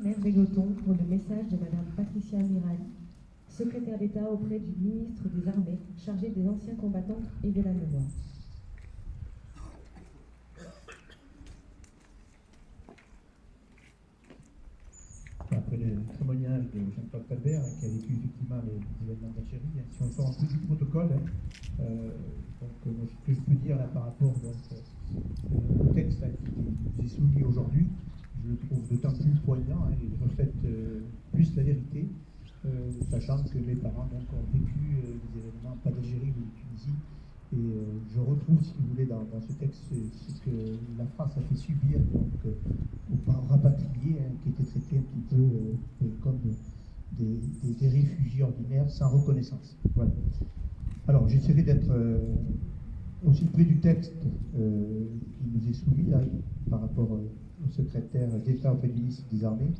Maire Bégoton pour le message de Madame Patricia Mirali, secrétaire d'État auprès du ministre des Armées, chargé des anciens combattants et de la mémoire. Après le témoignage de Jean-Claude Calbert, qui a vécu effectivement les événements d'Algérie, si on sort un peu du protocole, ce que je peux dire là par rapport au texte qui nous est soumis aujourd'hui, je le trouve d'autant plus poignant, il reflète plus la vérité, sachant que mes parents ont vécu des événements, pas d'Algérie mais de Tunisie, et je retrouve, si vous voulez, dans ce texte, ce que la France a fait subir aux parents rapatriés, qui étaient traités un petit peu comme des réfugiés ordinaires sans reconnaissance. Voilà. Alors, j'essaierai d'être aussi près du texte qui nous est soumis là, par rapport au secrétaire d'État auprès du ministre des Armées.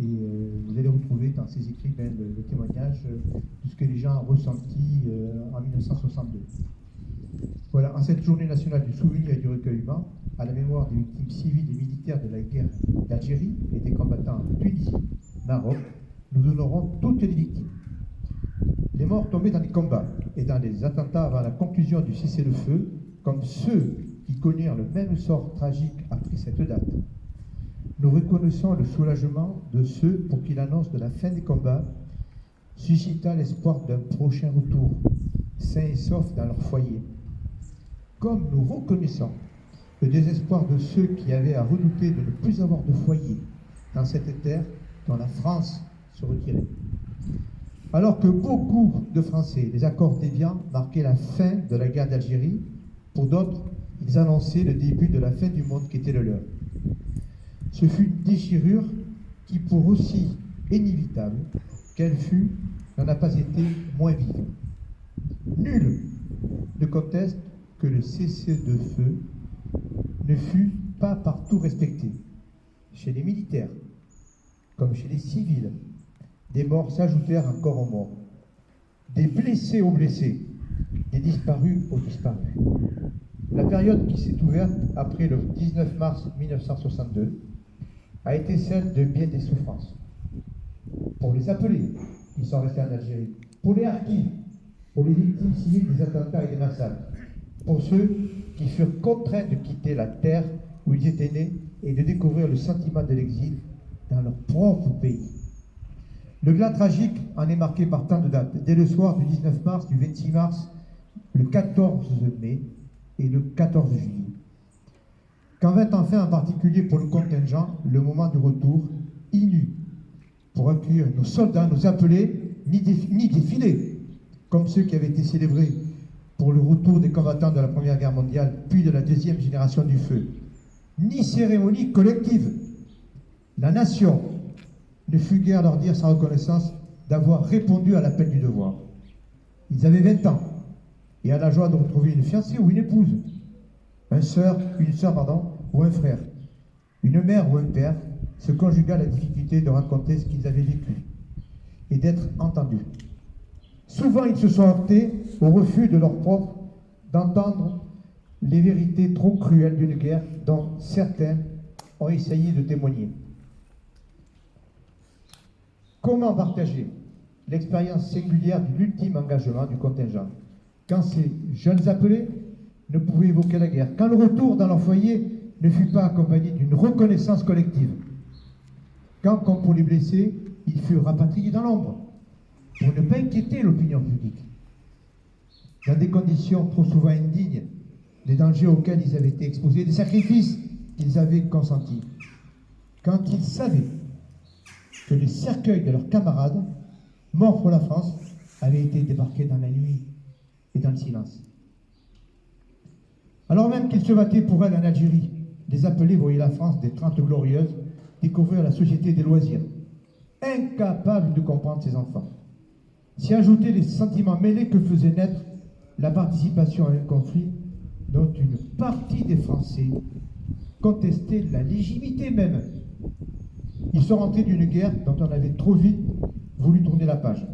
Et vous allez retrouver dans ces écrits le témoignage de ce que les gens ont ressenti en 1962. Voilà, en cette journée nationale du souvenir et du recueillement, à la mémoire des victimes civiles et militaires de la guerre d'Algérie et des combattants de Tunisie, Maroc, nous honorons toutes les victimes. Les morts tombés dans les combats et dans les attentats avant la conclusion du cessez-le-feu, comme ceux qui connurent le même sort tragique après cette date. Nous reconnaissons le soulagement de ceux pour qui l'annonce de la fin des combats suscita l'espoir d'un prochain retour, sains et saufs dans leur foyer. Comme nous reconnaissons le désespoir de ceux qui avaient à redouter de ne plus avoir de foyer dans cette terre dont la France se retirait. Alors que beaucoup de Français, les accords d'Évian marquaient la fin de la guerre d'Algérie, pour d'autres, ils annonçaient le début de la fin du monde qui était le leur. Ce fut une déchirure qui, pour aussi inévitable qu'elle fut, n'en a pas été moins vive. Nul ne conteste que le cessez-le-feu ne fut pas partout respecté. Chez les militaires, comme chez les civils, des morts s'ajoutèrent encore aux morts, des blessés aux blessés, des disparus aux disparus. La période qui s'est ouverte après le 19 mars 1962 a été celle de bien des souffrances. Pour les appelés qui sont restés en Algérie, pour les harkis, pour les victimes civiles des attentats et des massacres, pour ceux qui furent contraints de quitter la terre où ils étaient nés et de découvrir le sentiment de l'exil dans leur propre pays. Le glas tragique en est marqué par tant de dates, dès le soir du 19 mars, du 26 mars, le 14 mai et le 14 juillet. Quand vint enfin en particulier pour le contingent le moment du retour, inu, pour accueillir nos soldats, nos appelés, ni défilés, comme ceux qui avaient été célébrés pour le retour des combattants de la Première Guerre mondiale, puis de la deuxième génération du feu, ni cérémonie collective. La nation ne fut guère leur dire sa reconnaissance d'avoir répondu à l'appel du devoir. Ils avaient 20 ans, et à la joie de retrouver une fiancée ou une épouse, une sœur, ou un frère, une mère ou un père, se conjuga la difficulté de raconter ce qu'ils avaient vécu et d'être entendus. Souvent, ils se sont heurtés au refus de leurs propres d'entendre les vérités trop cruelles d'une guerre dont certains ont essayé de témoigner. Comment partager l'expérience singulière de l'ultime engagement du contingent quand ces jeunes appelés ne pouvaient évoquer la guerre, quand le retour dans leur foyer ne fut pas accompagné d'une reconnaissance collective, quand, comme pour les blessés, ils furent rapatriés dans l'ombre pour ne pas inquiéter l'opinion publique, dans des conditions trop souvent indignes, des dangers auxquels ils avaient été exposés, des sacrifices qu'ils avaient consentis, quand ils savaient que les cercueils de leurs camarades, morts pour la France, avaient été débarqués dans la nuit et dans le silence. Alors même qu'ils se battaient pour elle en Algérie, les appelés voyaient la France des 30 glorieuses découvrir la société des loisirs, incapables de comprendre ses enfants. S'y ajoutaient les sentiments mêlés que faisait naître la participation à un conflit dont une partie des Français contestait la légitimité même. Ils sont rentrés d'une guerre dont on avait trop vite voulu tourner la page.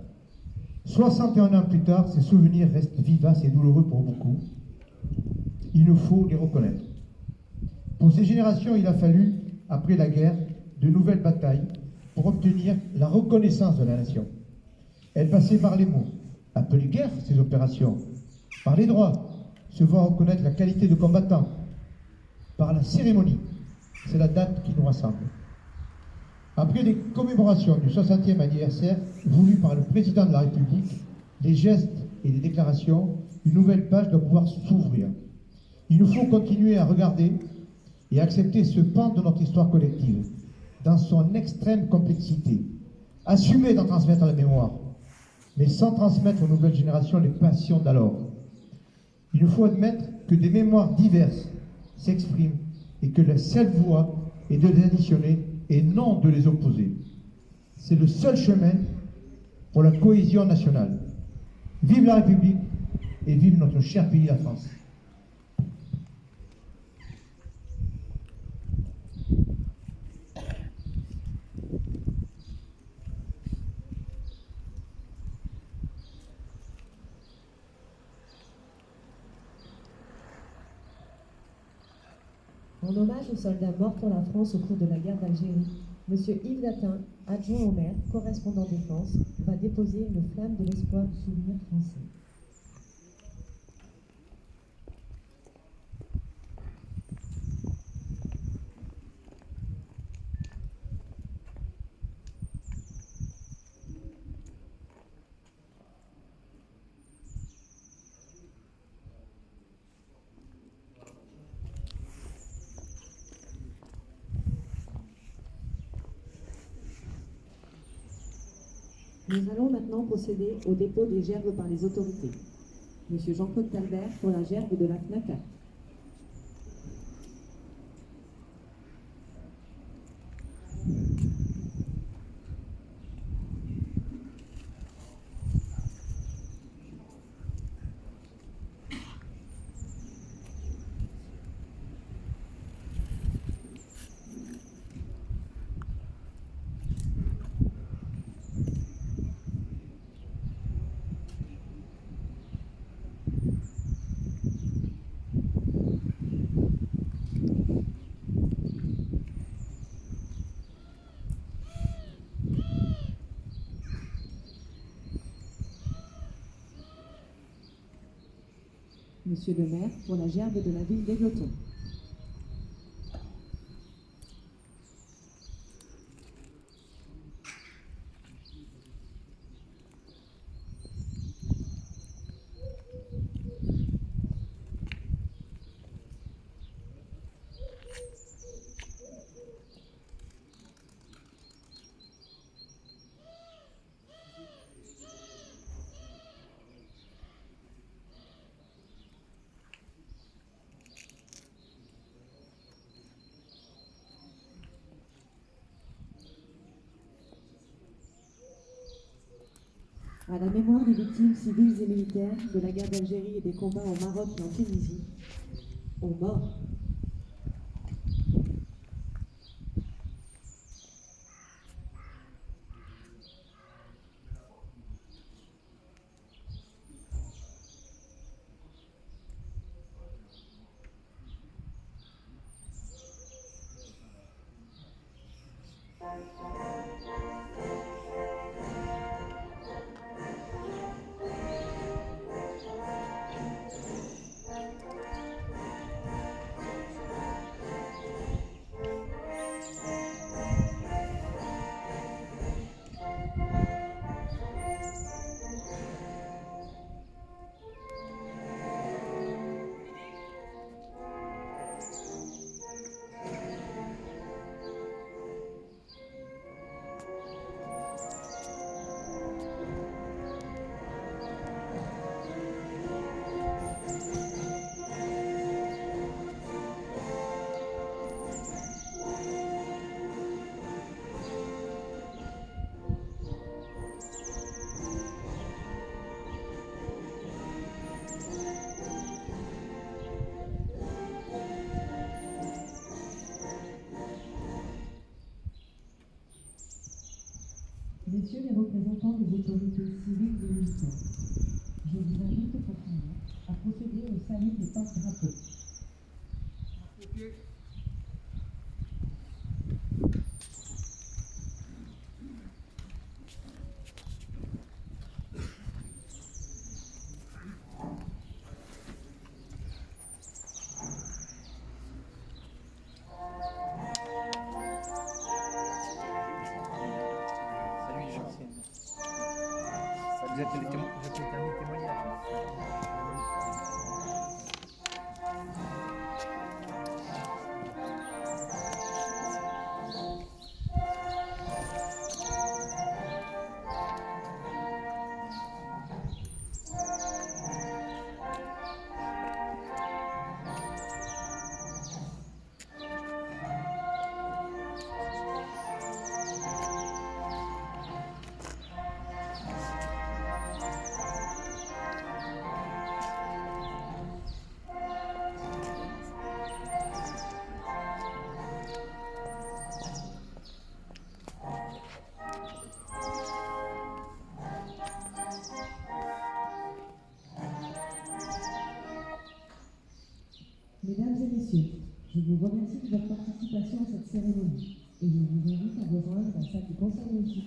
61 ans plus tard, ces souvenirs restent vivaces et douloureux pour beaucoup. Il nous faut les reconnaître. Pour ces générations, il a fallu, après la guerre, de nouvelles batailles pour obtenir la reconnaissance de la nation. Elle passait par les mots, appelée guerre ces opérations, par les droits, se voir reconnaître la qualité de combattant, par la cérémonie, c'est la date qui nous rassemble. Après les commémorations du 60e anniversaire voulues par le président de la République, les gestes et les déclarations, une nouvelle page doit pouvoir s'ouvrir. Il nous faut continuer à regarder et à accepter ce pan de notre histoire collective, dans son extrême complexité, assumer d'en transmettre la mémoire, mais sans transmettre aux nouvelles générations les passions d'alors. Il nous faut admettre que des mémoires diverses s'expriment et que la seule voie est de les additionner et non de les opposer. C'est le seul chemin pour la cohésion nationale. Vive la République et vive notre cher pays, la France. En hommage aux soldats morts pour la France au cours de la guerre d'Algérie, M. Yves Datin, adjoint au maire, correspondant défense, va déposer une flamme de l'espoir du souvenir français. Nous allons maintenant procéder au dépôt des gerbes par les autorités. Monsieur Jean-Claude Talbert pour la gerbe de la FNACA. Monsieur le maire pour la gerbe de la ville d'Égletons. À la mémoire des victimes civiles et militaires de la guerre d'Algérie et des combats au Maroc et en Tunisie, aux morts. Messieurs les représentants des autorités civiles et militaires, je vous invite pour finir à procéder au salut des porte-drapeaux. Vous êtes le dernier témoignage. Mesdames et messieurs, je vous remercie de votre participation à cette cérémonie et je vous invite à rejoindre la salle du conseil municipal.